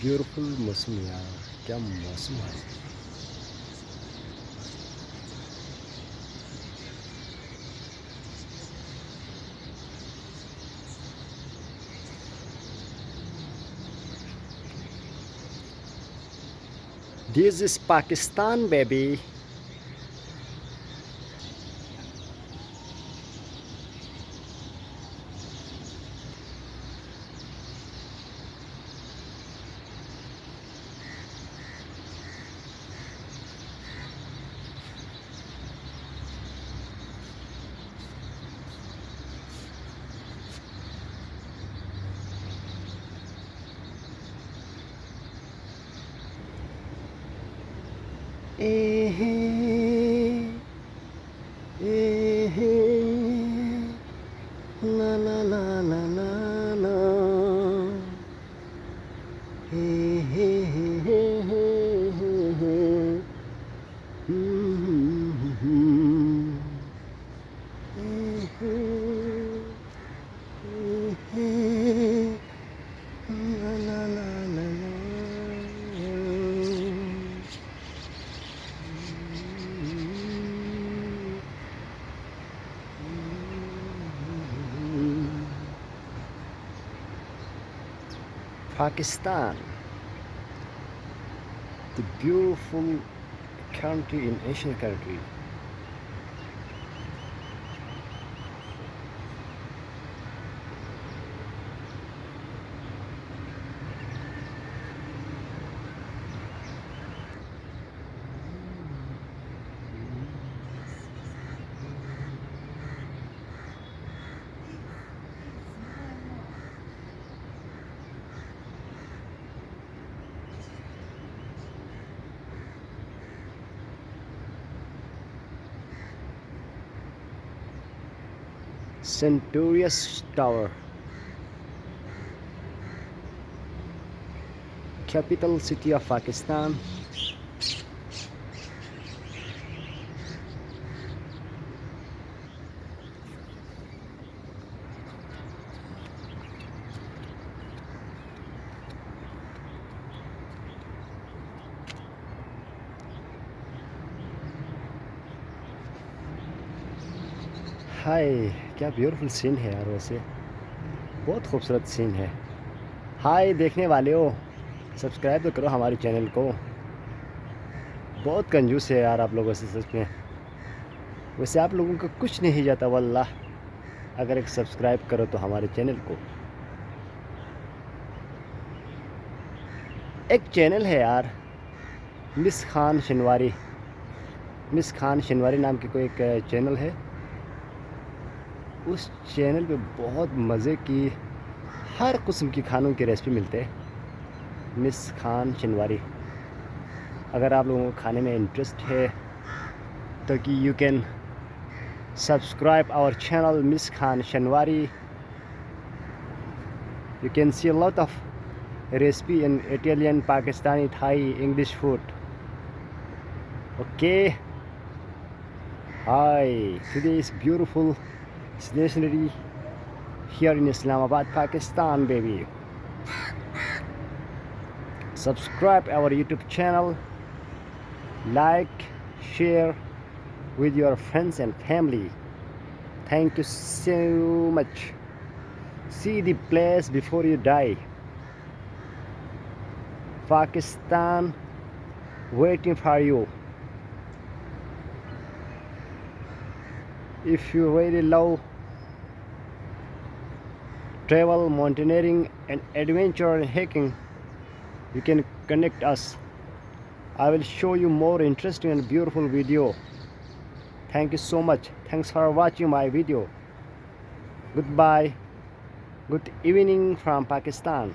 Beautiful मौसम यार, क्या मौसम है। This is Pakistan, baby. La la la la la la. Pakistan, the beautiful country in Asian country. Centurious Tower, capital city of Pakistan. हाय, क्या beautiful scene है यार, वैसे बहुत खूबसूरत सीन है। हाय देखने वाले हो, सब्सक्राइब तो करो हमारे चैनल को। बहुत कंजूस है यार आप लोगों से सच में। वैसे आप लोगों का कुछ नहीं जाता वल्लाह, अगर एक सब्सक्राइब करो तो हमारे चैनल को। एक चैनल है यार, मिस खान शनवारी नाम की कोई एक चैनल है। उस चैनल पे बहुत मज़े की हर किस्म की खानों की रेसिपी मिलते हैं। मिस खान शनवारी, अगर आप लोगों को खाने में इंटरेस्ट है तो कि you can subscribe our channel Miss Khan Shinwari. You can see a lot of recipe in Italian, Pakistani, Thai, English food. Okay. Hi, today is beautiful scenery here in Islamabad, Pakistan, baby. Subscribe our YouTube channel, like, share with your friends and family. Thank you so much. See the place before you die. Pakistan waiting for you. If you really love travel, mountaineering and adventure and hiking, you can connect us. I will show you more interesting and beautiful video. Thank you so much. Thanks for watching my video. Goodbye. Good evening from Pakistan.